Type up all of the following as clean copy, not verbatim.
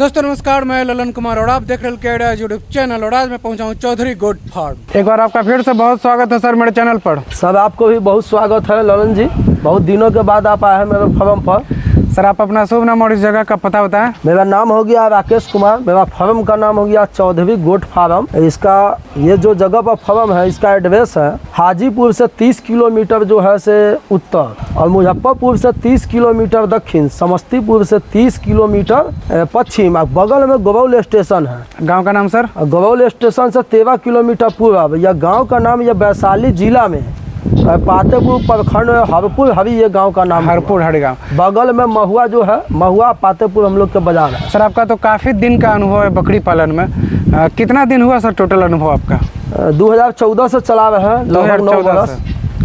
दोस्तों नमस्कार, मैं ललन कुमार और आप देख रहे हैं यूट्यूब चैनल। और आज मैं पहुंचा हूं चौधरी गोट फार्म। एक बार आपका फिर से बहुत स्वागत है सर मेरे चैनल पर। सर आपको भी बहुत स्वागत है ललन जी, बहुत दिनों के बाद आप आए हैं मेरे फार्म पर। सर आप अपना शुभ नाम और इस जगह का पता बताएं। मेरा नाम हो गया राकेश कुमार, मेरा फार्म का नाम हो गया चौधरी गोट फार्म। इसका ये जो जगह पर फार्म है इसका एड्रेस है हाजीपुर से 30 किलोमीटर जो है से उत्तर, और मुजफ्फरपुर से 30 किलोमीटर दक्षिण, समस्तीपुर से 30 किलोमीटर पश्चिम। बगल में गौरौल स्टेशन है। गांव का नाम सर? गौरौल स्टेशन से 13 किलोमीटर पूर्व। यह गाँव का नाम यह वैशाली जिला में पातेपुर प्रखंड हरपुर हरी ये गांव का नाम। हरपुर हरी गाँव। बगल में महुआ जो है, महुआ पातेपुर हम लोग के बाजार है। सर आपका तो काफ़ी दिन का अनुभव है बकरी पालन में। कितना दिन हुआ सर टोटल अनुभव आपका? 2014 से चला रहे हैं, लगभग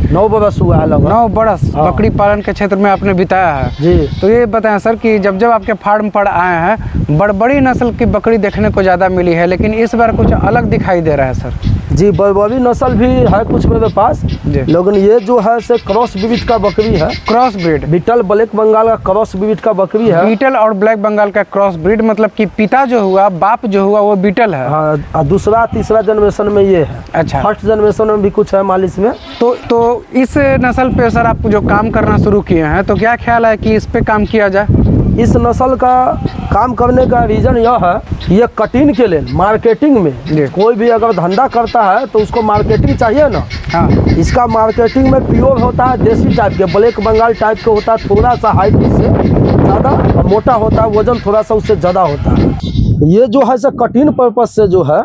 9 बरस हुआ है। लगभग 9 बरस बकरी पालन के क्षेत्र में आपने बिताया है जी। तो ये बताएं सर कि जब आपके फार्म पर आए हैं बड़ी नस्ल की बकरी देखने को ज़्यादा मिली है, लेकिन इस बार कुछ अलग दिखाई दे रहा है सर। जी, बड़ी नस्ल भी है कुछ मेरे पास, लेकिन ये जो है से क्रॉस ब्रीड का बकरी है। Cross breed Beetal black Bengal का क्रॉस ब्रीड का बकरी है। बीटल और ब्लैक बंगाल का क्रॉस ब्रीड, मतलब कि पिता जो हुआ, बाप जो हुआ वो बीटल है। हाँ, दूसरा तीसरा जनरेशन में ये है। अच्छा, फर्स्ट जनरेशन में भी कुछ है मालिश में। तो इस नस्ल पे सर आप जो काम करना शुरू किए हैं तो क्या ख्याल है कि इस पे काम किया जाए? इस नस्ल का काम करने का रीज़न यह है कि ये कटिंग के लिए मार्केटिंग में कोई भी अगर धंधा करता है तो उसको मार्केटिंग चाहिए ना। हाँ, इसका मार्केटिंग में प्योर होता है, देसी टाइप के ब्लैक बंगाल टाइप के होता है। थोड़ा सा हाइट उससे ज़्यादा मोटा होता है, वजन थोड़ा सा उससे ज़्यादा होता है। ये जो है से कटिंग पर्पज से जो है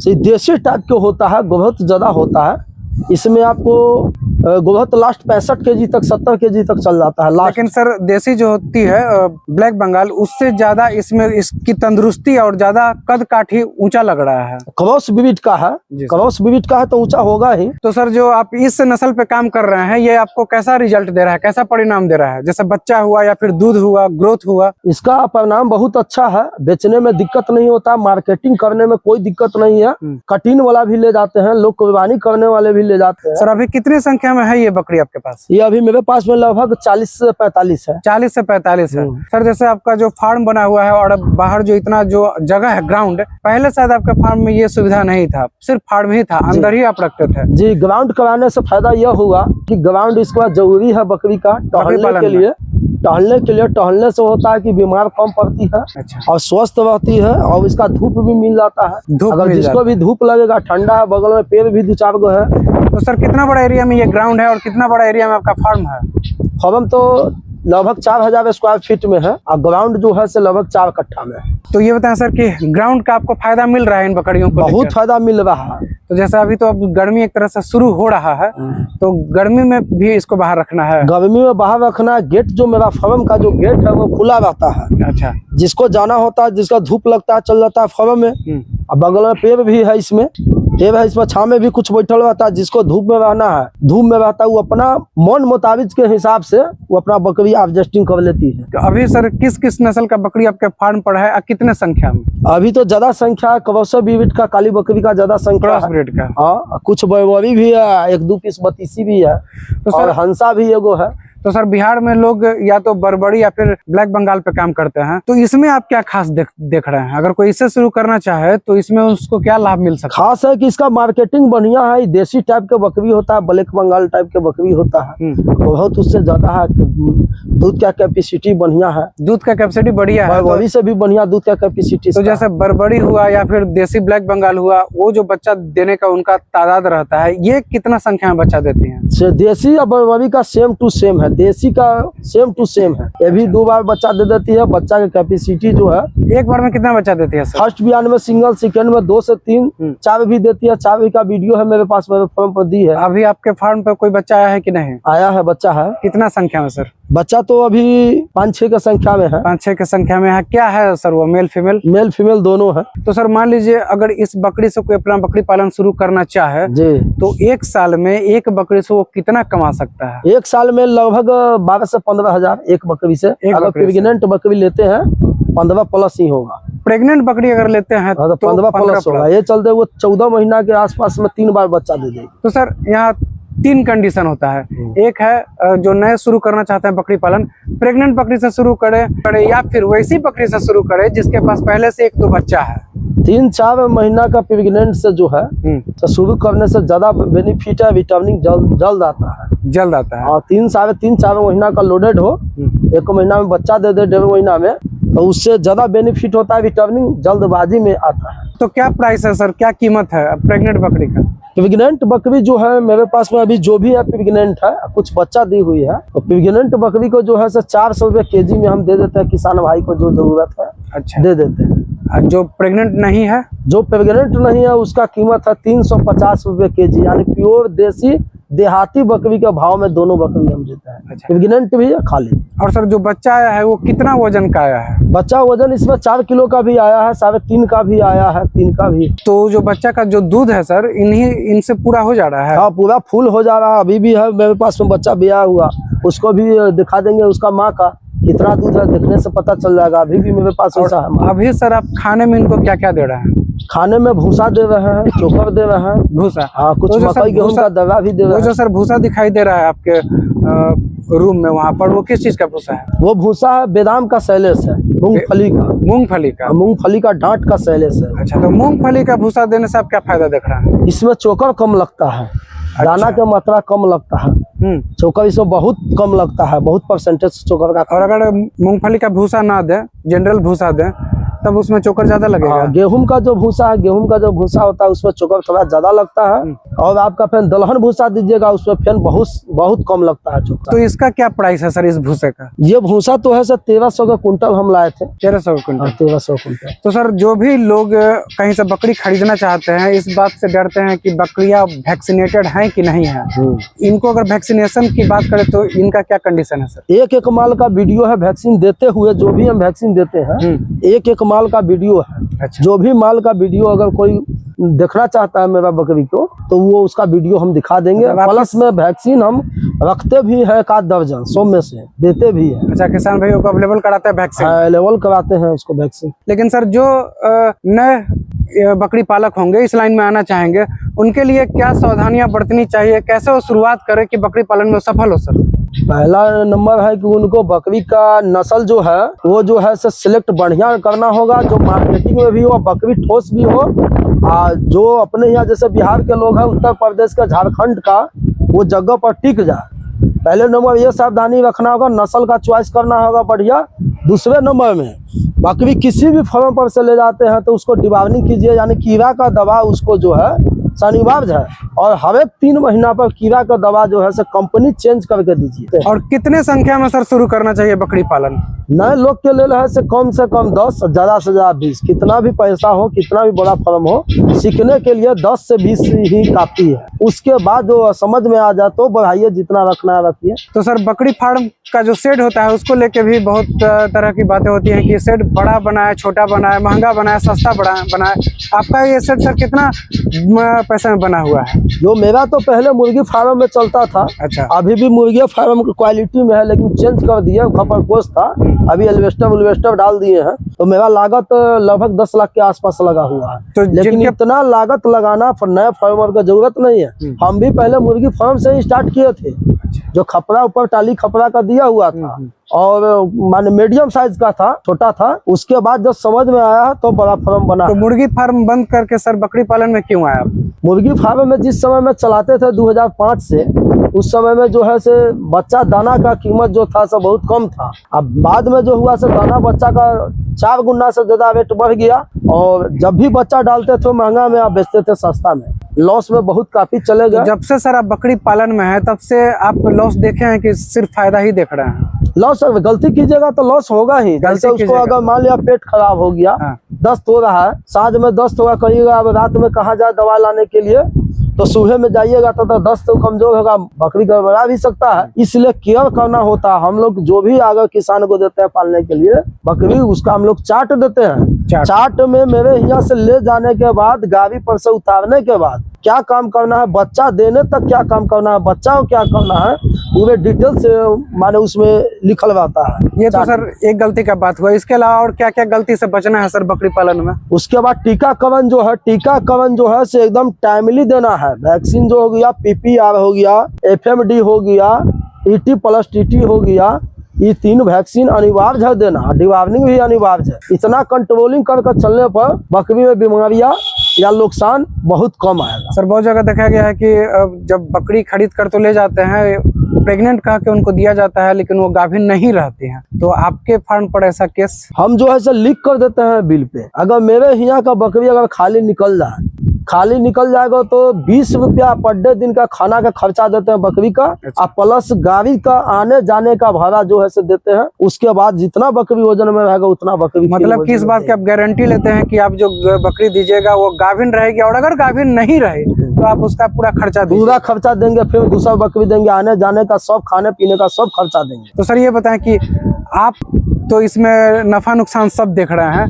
देसी टाइप के होता है, बहुत ज़्यादा होता है। इसमें आपको गोहत लास्ट 65 kg तक 70 kg तक चल जाता है लास्ट। लेकिन सर देसी जो होती है ब्लैक बंगाल, उससे ज्यादा इसमें इसकी तंदुरुस्ती और ज्यादा कद काठी ऊंचा लग रहा है। क्रॉस ब्रीड का है, क्रॉस ब्रीड का है तो ऊंचा होगा ही। तो सर जो आप इस नस्ल पे काम कर रहे हैं ये आपको कैसा रिजल्ट दे रहा है, कैसा परिणाम दे रहा है? जैसे बच्चा हुआ या फिर दूध हुआ, ग्रोथ हुआ? इसका परिणाम बहुत अच्छा है, बेचने में दिक्कत नहीं होता, मार्केटिंग करने में कोई दिक्कत नहीं है। कटिंग वाला भी ले जाते हैं लोग, कुर्बानी करने वाले भी ले जाते हैं। सर अभी कितनी संख्या में है ये बकरी आपके पास? ये अभी मेरे पास में लगभग 40 से 45 है। 40 से 45 है। सर जैसे आपका जो फार्म बना हुआ है और बाहर जो इतना जो जगह है ग्राउंड, पहले शायद आपके फार्म में ये सुविधा नहीं था, सिर्फ फार्म ही था, अंदर ही आप रखते थे। जी, ग्राउंड कराने से फायदा यह हुआ कि ग्राउंड इसका जरूरी है बकरी का टहलने के लिए। टहलने से होता है कि बीमार कम पड़ती है। अच्छा। और स्वस्थ रहती है, और इसका धूप भी मिल जाता है। अगर जिसको भी धूप लगेगा, ठंडा है, बगल में पेड़ भी 2-4 गो है। तो सर कितना बड़ा एरिया में ये ग्राउंड है और कितना बड़ा एरिया में आपका फार्म है? फार्म तो लगभग 4000 स्क्वायर फीट में है, और ग्राउंड जो है से लगभग 4 कट्ठा में है। तो ये बताएं सर कि ग्राउंड का आपको फायदा मिल रहा है इन बकरियों को? बहुत फायदा मिल रहा है। तो जैसे अभी तो अब गर्मी एक तरह से शुरू हो रहा है, तो गर्मी में भी इसको बाहर रखना है? गर्मी में बाहर रखना है। गेट जो मेरा फार्म का जो गेट है वो खुला रहता है। अच्छा। जिसको जाना होता है, जिसका धूप लगता है, चल जाता है फार्म में। और बगल में पेड़ भी है, इसमें पेड़ है, इसमें छाव में भी कुछ बैठल रहता है। जिसको धूप में रहना है, धूप में रहता है, वो अपना मन मुताबिक के हिसाब से वो अपना बकरी एडजस्टिंग कर लेती है। तो अभी सर किस किस नस्ल का बकरी आपके फार्म पर है, कितने संख्या में? अभी तो ज्यादा संख्या है क्रॉस ब्रीड का, काली बकरी का ज्यादा संख्या है। ब्रीड का हाँ, कुछ बरबरी भी है, 1-2 पीस बतीसी भी है, तो और हंसा भी एगो है। तो सर बिहार में लोग या तो बरबड़ी या फिर ब्लैक बंगाल पे काम करते हैं, तो इसमें आप क्या खास देख रहे हैं? अगर कोई इससे शुरू करना चाहे तो इसमें उसको क्या लाभ मिल सकता है? खास है कि इसका मार्केटिंग बढ़िया है। देसी टाइप के बकरी होता है, ब्लैक बंगाल टाइप के बकरी होता है, बहुत उससे ज्यादा है। दूध का कैपेसिटी बढ़िया है, दूध का कैपेसिटी बढ़िया है, बरबड़ी से भी बढ़िया दूध का कैपेसिटी। तो जैसे बरबड़ी हुआ या फिर देसी ब्लैक बंगाल हुआ, वो जो बच्चा देने का उनका तादाद रहता है, ये कितना संख्या में बच्चा देती है? देसी और बरबड़ी का सेम टू सेम है, देसी का सेम टू सेम है। ये भी 2 बार बच्चा दे देती है। बच्चा की कैपेसिटी जो है, एक बार में कितना बच्चा देती है सर? फर्स्ट बियान में सिंगल, सेकंड में 2 से 3, 4 भी देती है। 4 का वीडियो है मेरे पास, मेरे फार्म पर दी है। अभी आपके फार्म पे कोई बच्चा आया है कि नहीं? आया है, बच्चा है। कितना संख्या में सर? बच्चा तो अभी 5-6 की संख्या में है। 5-6 की संख्या में है। क्या है सर वो, मेल फीमेल? मेल फीमेल दोनों है। तो सर मान लीजिए अगर इस बकरी से कोई अपना बकरी पालन शुरू करना चाहे जी, तो 1 साल में एक बकरी से वो कितना कमा सकता है? 1 साल में लगभग 12 से 15 हजार एक बकरी से। अगर प्रेग्नेंट बकरी लेते हैं 15 प्लस ही होगा। प्रेग्नेंट बकरी अगर लेते हैं तो 15 प्लस होगा। ये चलते वो 14 महीना के आसपास में 3 बार बच्चा दे देगी। तो सर यहाँ तीन कंडीशन होता है। एक है जो नए शुरू करना चाहते हैं बकरी पालन, प्रेग्नेंट बकरी से शुरू करे या फिर वैसी बकरी से शुरू करे जिसके पास पहले से 1-2 बच्चा है। 3-4 महीना का प्रेग्नेंट से जो है तो शुरू करने से ज्यादा बेनिफिट है, विटामिन जल्द आता है और 3-4.5 महीना का लोडेड हो, 1 महीना में बच्चा दे दे, 1.5 महीना में, तो उससे ज्यादा बेनिफिट होता है, विटामिन जल्दबाजी में आता है। तो क्या प्राइस है सर, क्या कीमत है प्रेग्नेंट बकरी का? प्रेग्नेंट बकरी जो है मेरे पास में अभी जो भी है प्रेग्नेंट है, कुछ बच्चा दी हुई है, तो प्रेग्नेंट बकरी को जो है 400 रुपये केजी में हम दे देते हैं, किसान भाई को जो जरूरत है अच्छा दे देते हैं। जो प्रेग्नेंट नहीं है, जो प्रेग्नेंट नहीं है उसका कीमत है 350 रुपये केजी, यानी प्योर देसी देहाती बकरी के भाव में दोनों बकरी हम देते हैं। अच्छा। प्रेग्नेंट भी है खाली। और सर जो बच्चा आया है वो कितना वजन का आया है? बच्चा वजन इसमें 4 किलो का भी आया है, 3.5 का भी आया है, 3 का भी। तो जो बच्चा का जो दूध है सर इनसे पूरा हो जा रहा है? हाँ पूरा फुल हो जा रहा है। अभी भी है मेरे पास में बच्चा ब्याह हुआ, उसको भी दिखा देंगे, उसका माँ का कितना दूध है देखने से पता चल जाएगा। अभी भी मेरे पास ऐसा है। अभी सर आप खाने में इनको क्या क्या दे रहे हैं? खाने में भूसा दे रहे हैं, चोकर दे रहे हैं, भूसा, हाँ कुछ तो जो मकई गेहूं का दवा भी दे रहे वो हैं। जो सर भूसा दिखाई दे रहा है आपके रूम में वहाँ पर, वो किस चीज का भूसा है? वो भूसा है बेदाम का शैलेश है, मूंगफली का। मूंगफली का डांट का शैलेश है। अच्छा, तो मूंगफली का भूसा देने से आप क्या फायदा देख रहे हैं? इसमें चोकर कम लगता है, दाना का मात्रा कम लगता है, चोकर इसमें बहुत कम लगता है, बहुत परसेंटेज चोकर का। और अगर मूंगफली का भूसा ना दे, जनरल भूसा दे, तब उसमें चोकर ज्यादा लगेगा? गेहूं का जो भूसा है, गेहूं का जो भूसा होता है उसमें चोकर थोड़ा ज्यादा लगता है, और आपका फिर दलहन भूसा दीजिएगा उसमें फिर बहुत कम लगता है चोकर। तो इसका क्या प्राइस है सर इस भूसे का? ये भूसा तो है सर 1300 का कुंटल हम लाए थे। 1300 कुंटल? 1300 कुंटल। तो सर जो भी लोग कहीं से बकरी खरीदना चाहते हैं, इस बात से डरते हैं कि बकरियां वैक्सीनेटेड हैं कि नहीं है, इनको अगर वैक्सीनेशन की बात करें तो इनका क्या कंडीशन है सर? एक माल का वीडियो है वैक्सीन देते हुए, जो भी हम वैक्सीन देते हैं एक माल का वीडियो है। अच्छा। जो भी माल का वीडियो अगर कोई देखना चाहता है मेरा बकरी को, तो वो उसका वीडियो हम दिखा देंगे। प्लस में वैक्सीन हम रखते भी है, 1 दर्जन 100 में से देते भी है। अच्छा, किसान भाइयों को अवेलेबल कराते हैं वैक्सीन? अवेलेबल कराते हैं उसको वैक्सीन। लेकिन सर जो नए बकरी पालक होंगे, इस लाइन में आना चाहेंगे, उनके लिए क्या सावधानियां बरतनी चाहिए, कैसे वो शुरुआत करें कि बकरी पालन में सफल हो सर? पहला नंबर है कि उनको बकरी का नस्ल जो है वो जो है सिलेक्ट बढ़िया करना होगा, जो मार्केटिंग में भी हो, बकरी ठोस भी हो, जो अपने यहाँ जैसे बिहार के लोग हैं, उत्तर प्रदेश का, झारखंड का, वो जगह पर टिक जाए। पहले नंबर ये सावधानी रखना होगा, नस्ल का चॉइस करना होगा बढ़िया। दूसरे नंबर में बकरी किसी भी फार्म पर से ले जाते हैं तो उसको डिवार्मिंग कीजिए, यानी कीड़ा का दवा उसको जो है शनिवार है, और हर एक 3 महीना पर कीड़ा का दवा जो है कंपनी चेंज करके दीजिए। और कितने संख्या में सर शुरू करना चाहिए बकरी पालन? नए लोग के लिए है से कम 10, ज्यादा से ज्यादा 20। कितना भी पैसा हो, कितना भी बड़ा फर्म हो, सीखने के लिए 10 से 20 ही काफी है। उसके बाद जो समझ में आ जाए तो बढ़ाइए, जितना रखना है रखिए। तो सर बकरी फार्म का जो शेड होता है उसको लेके भी बहुत तरह की बातें होती हैं कि शेड बड़ा बनाए, छोटा बनाए, महंगा बनाए, सस्ता बनाए। आपका ये शेड सर कितना पैसे में बना हुआ है? जो मेरा तो पहले मुर्गी फार्म में चलता था। अच्छा। अभी भी मुर्गी फार्म की क्वालिटी में है, लेकिन चेंज कर दिया, खपरपोश था, अभी एल्वेस्टर डाल दिए हैं। तो मेरा लागत लगभग 10 लाख के आसपास लगा हुआ है। तो लेकिन इतना लागत लगाना नए फार्मर का जरूरत नहीं है। हम भी पहले मुर्गी फार्म से ही स्टार्ट किए थे, जो खपरा ऊपर टाली खपरा का दिया हुआ था, और माने मीडियम साइज का था, छोटा था। उसके बाद जब समझ में आया तो बड़ा फार्म बना। तो मुर्गी फार्म बंद करके सर बकरी पालन में क्यों आया? मुर्गी फार्म में जिस समय में चलाते थे 2005 से, उस समय में जो है से बच्चा दाना का कीमत जो था सब बहुत कम था। अब बाद में जो हुआ से दाना बच्चा का 4 गुना से ज्यादा रेट बढ़ गया, और जब भी बच्चा डालते थे महंगा में, आप बेचते थे सस्ता में। लॉस में बहुत काफी चले गए। तो जब से सर आप बकरी पालन में है तब से आप लॉस देखे हैं कि सिर्फ फायदा ही देख रहे हैं? लॉस, गलती कीजिएगा तो लॉस होगा ही। जैसे उसको अगर मान लिया पेट खराब हो गया, दस्त हो रहा है, सांझ में दस्त होगा, कहिएगा अब रात में कहाँ जाए दवा लाने के लिए, तो सुबह में जाइएगा तो दस्त कमजोर होगा, बकरी गड़बड़ा भी सकता है। इसलिए केयर करना होता है। हम लोग जो भी अगर किसान को देते हैं पालने के लिए बकरी, उसका हम लोग चार्ट देते हैं। चार्ट में मेरे यहाँ से ले जाने के बाद, गाड़ी पर से उतारने के बाद क्या काम करना है, बच्चा देने तक क्या काम करना है, बच्चा को क्या करना है, पूरे डिटेल से माने उसमें लिखल रहता है। ये तो सर एक गलती का बात हुआ, इसके अलावा और क्या क्या गलती से बचना है सर बकरी पालन में? उसके बाद टीकाकरण जो है से एकदम टाइमली देना है। वैक्सीन जो हो गया, PPR हो गया, FMD हो गया, ET+TT हो गया, ये 3 वैक्सीन अनिवार्य है देना। डिवार्मिंग भी अनिवार्य है। इतना कंट्रोलिंग करके चलने पर बकरी में बीमारियां या नुकसान बहुत कम आएगा। सर बहुत जगह देखा गया है कि जब बकरी खरीद कर तो ले जाते हैं, प्रेग्नेंट कहा के उनको दिया जाता है, लेकिन वो गाभिन नहीं रहती हैं। तो आपके फार्म पर ऐसा केस? हम जो है से लिख कर देते हैं बिल पे। अगर मेरे यहाँ का बकरी अगर खाली निकल जाएगा तो 20 रुपया पर डे दिन का खाना का खर्चा देते हैं बकरी का। अच्छा। और प्लस गाड़ी का आने जाने का भाड़ा जो है से देते हैं। उसके बाद जितना बकरी वजन में रहेगा उतना बकरी। मतलब किस बात की आप गारंटी लेते हैं कि आप जो बकरी दीजिएगा वो गाभिन रहेगी, और अगर गाभिन नहीं रहे तो आप उसका पूरा खर्चा देंगे, फिर दूसरा बकरी देंगे, आने जाने का सब, खाने पीने का सब खर्चा देंगे। तो सर ये बताएं कि आप तो इसमें नफा नुकसान सब देख रहे हैं,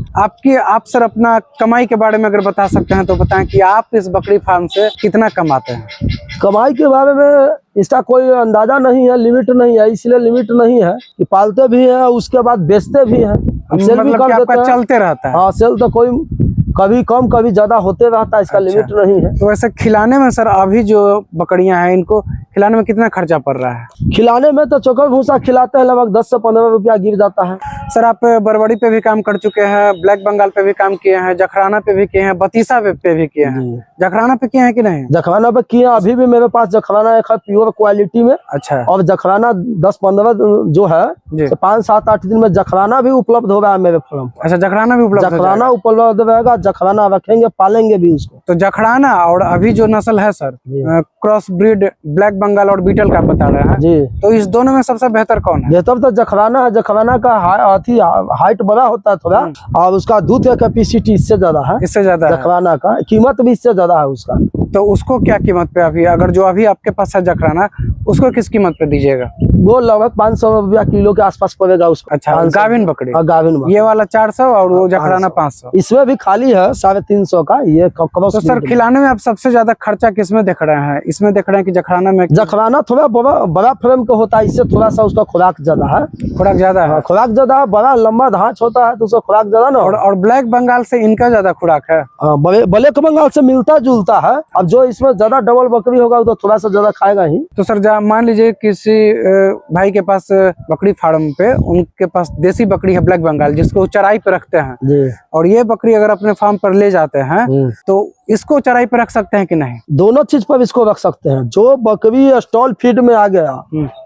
आप सर अपना कमाई के बारे में अगर बता सकते हैं तो बताएं कि आप इस बकरी फार्म से कितना कमाते हैं? कमाई के बारे में इसका कोई अंदाजा नहीं है, लिमिट नहीं है। इसलिए लिमिट नहीं है कि पालते भी हैं, उसके बाद बेचते भी हैं, सेल भी मतलब कर देते हैं। चलते रहता है? हाँ, सेल तो कोई कभी कम कभी ज्यादा होते रहता है, इसका अच्छा। लिमिट नहीं है। तो वैसे खिलाने में सर अभी जो बकरियां हैं इनको खिलाने में कितना खर्चा पड़ रहा है? खिलाने में तो चोकर भूसा खिलाते हैं, लगभग 10 से 15 रुपया गिर जाता है। सर आप बरबड़ी पे भी काम कर चुके हैं, ब्लैक बंगाल पे भी काम किए हैं, जखराना पे भी किए हैं, बतीसा पे भी किए हैं। जखराना पे किए हैं कि नहीं? जखराना पे किए, अभी भी मेरे पास जखराना एक है प्योर क्वालिटी में। अच्छा। और जखराना 10-15 जो है 5-7-8 दिन में जखराना भी उपलब्ध हो रहा है मेरे फार्म। अच्छा, जखराना भी उपलब्ध? जखराना उपलब्ध रहेगा, जखराना रखेंगे, पालेंगे भी उसको। तो जखराना और अभी जो नस्ल है sir cross breed black Bengal और बीटल का बता रहे हैं जी, तो इस दोनों में सबसे बेहतर कौन है? बेहतर तो जखराना है। जखराना का हाइट बड़ा होता है थोड़ा, और उसका दूध का कैपेसिटी इससे ज्यादा है। इससे ज्यादा है? जखराना का कीमत भी इससे ज्यादा है उसका। तो उसको क्या कीमत पे अभी, अगर जो अभी आपके पास है जखराना, उसको किस कीमत पे दीजिएगा? वो लगभग 500 रुपया किलो के आसपास पड़ेगा उसको। अच्छा, गाभिन बकरी? गाभिन बकरी। ये वाला 400 और वो जखराना 500। इसमें भी खाली है 350 का। ये तो सर खिलाने में आप सबसे ज्यादा खर्चा किसमें देख रहे हैं? इसमें देख रहे हैं कि जखराना में? जखराना थोड़ा बड़ा फ्रेम का होता है, इससे थोड़ा सा उसका खुराक ज्यादा है। खुराक ज्यादा है? खुराक ज्यादा है, बड़ा लंबा धांच होता है तो उसका खुराक ज्यादा ना। और ब्लैक बंगाल से इनका ज्यादा खुराक है? ब्लैक बंगाल से मिलता जुलता है। अब जो इसमें ज्यादा डबल बकरी होगा तो थोड़ा सा ज्यादा खाएगा ही। तो सर मान लीजिए किसी भाई के पास बकरी फार्म पे, उनके पास देसी बकरी है ब्लैक बंगाल जिसको चराई पे रखते हैं जी। और ये बकरी अगर अपने फार्म पर ले जाते हैं तो इसको चराई पे रख सकते हैं कि नहीं? दोनों चीज पर इसको रख सकते हैं। जो बकरी स्टॉल फीड में आ गया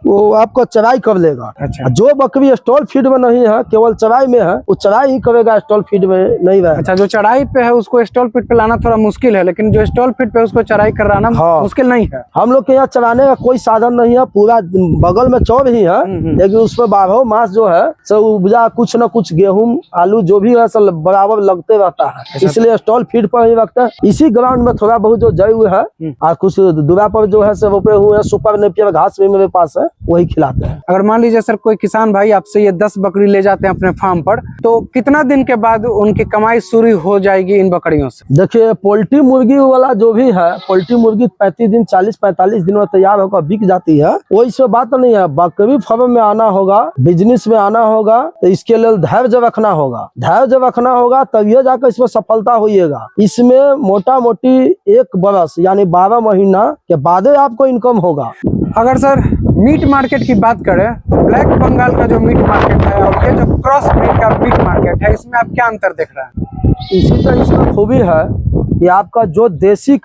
वो आपको चराई कर लेगा। अच्छा। जो बकरी स्टॉल फीड में नहीं है, केवल चराई में है, वो चराई ही करेगा, स्टॉल फीड में नहीं रहेगा। अच्छा, जो चराई पे है उसको स्टॉल फीड पे लाना थोड़ा मुश्किल है, लेकिन जो स्टॉल फीड पे उसको चराई कराना मुश्किल नहीं है। हम लोग के यहाँ चराने का कोई साधन नहीं है, पूरा बगल में चौर ही है, लेकिन उसमें 12 मास जो है सब उपजा, कुछ न कुछ गेहूं आलू जो भी है सब बराबर लगते रहता है। इसलिए स्टॉल फीड पर ही रखते हैं। इसी ग्राउंड में थोड़ा बहुत जो जई हुए है और कुछ दूरा पर जो है सब रोपे हुए हैं, सुपर नेपियर घास भी मेरे पास है, वही खिलाते हैं। अगर मान लीजिए सर कोई किसान भाई आपसे ये 10 बकरी ले जाते हैं अपने फार्म पर, तो कितना दिन के बाद उनकी कमाई शुरू हो जाएगी इन बकरियों से? देखिए, पोल्ट्री मुर्गी वाला जो भी है, पोल्ट्री मुर्गी 35 दिन 40-45 दिन में तैयार होकर बिक जाती है। वो इसमें बात नहीं है। बकरी फार्म में आना होगा, बिजनेस में आना होगा तो इसके लिए धैर्य रखना होगा। धैर्य रखना होगा तब ये जाकर इसमें सफलता होइएगा। इसमें मोटा मोटी 1 बरस यानी 12 महीना के बाद आपको इनकम होगा। अगर सर मीट मार्केट की बात करें तो ब्लैक बंगाल का जो मीट मार्केट है और ये जो क्रॉस ब्रीड का मीट मार्केट है, इसमें आप क्या अंतर देख रहे हैं? इसी तरह इसमें खूबी है कि आपका जो देसी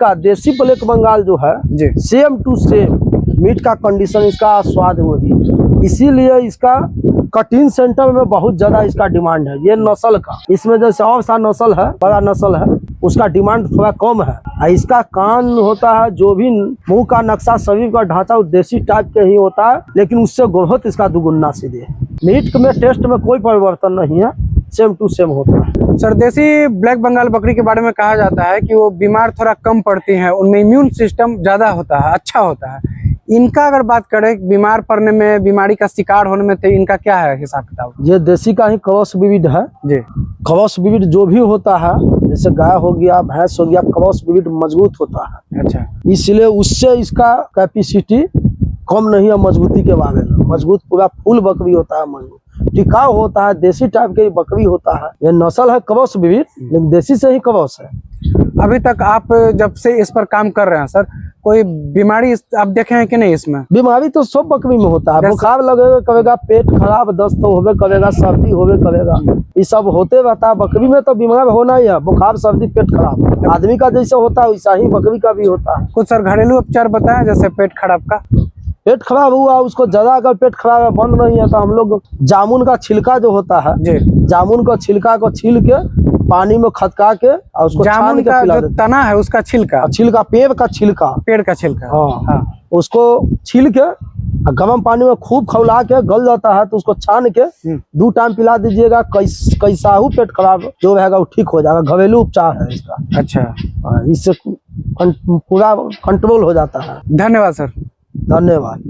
ब्लैक बंगाल जो है जी, सेम टू सेम मीट का कंडीशन, इसका स्वाद वही। इसीलिए इसका कटिंग सेंटर में बहुत ज्यादा इसका डिमांड है। ये नस्ल का, इसमें जैसे और सा नस्ल है, बड़ा नस्ल है, उसका डिमांड थोड़ा कम है। इसका कान होता है, जो भी मुंह का नक्शा, शरीर का ढांचा देसी टाइप के ही होता है, लेकिन उससे ग्रोथ इसका दुगुना सीधे है। मीट में टेस्ट में कोई परिवर्तन नहीं है, सेम टू सेम होता है। सर देसी ब्लैक बंगाल बकरी के बारे में कहा जाता है कि वो बीमार थोड़ा कम पड़ती हैं, उनमें इम्यून सिस्टम ज्यादा होता है, अच्छा होता है। इनका अगर बात करें बीमार पड़ने में, बीमारी का शिकार होने में, तो इनका क्या है हिसाब किताब? ये देसी का ही क्रॉस ब्रीड है जी। क्रॉस ब्रीड जो भी होता है, जैसे गाय हो गया, भैंस हो गया, क्रॉस ब्रीड मजबूत होता है। अच्छा, इसलिए उससे इसका कैपेसिटी कम नहीं है मजबूती के बारे में। मजबूत पूरा फुल बकरी होता है, मजबूत टिकाऊ होता है, देसी टाइप के बकरी होता है। ये नस्ल है क्रॉस ब्रीड, लेकिन देसी से ही क्रॉस है। अभी तक आप जब से इस पर काम कर रहे हैं सर, कोई बीमारी आप देखे हैं कि नहीं इसमें? बीमारी तो सब बकरी में होता है, बुखार लगेगा करेगा, पेट खराब, दस्त होवे करेगा, सर्दी होवे करेगा, ये सब होते रहता है। बकरी में तो बीमार होना ही है, बुखार, सर्दी, पेट खराब। आदमी का जैसे होता है वैसा ही बकरी का भी होता है। कुछ सर घरेलू उपचार बताएं, जैसे पेट खराब का। पेट खराब हुआ उसको ज्यादा, अगर पेट खराब है, बंद नहीं है, तो हम लोग जामुन का छिलका जो होता है जी, जामुन का छिलका को छील के पानी में खदका के और उसको जामुन छान के का पिला जो देते तना है उसका छिलका, हैं। छिलका, पेड़ का छिलका, पेड़ का छिलका। हाँ, हाँ, उसको छील के गर्म पानी में खूब खौला के गल जाता है, तो उसको छान के 2 टाइम पिला दीजिएगा। कैसा हो पेट खराब जो रहेगा वो ठीक हो जाएगा। घरेलू उपचार है इसका। अच्छा, हाँ, इससे पूरा कंट्रोल हो जाता है। धन्यवाद सर। धन्यवाद।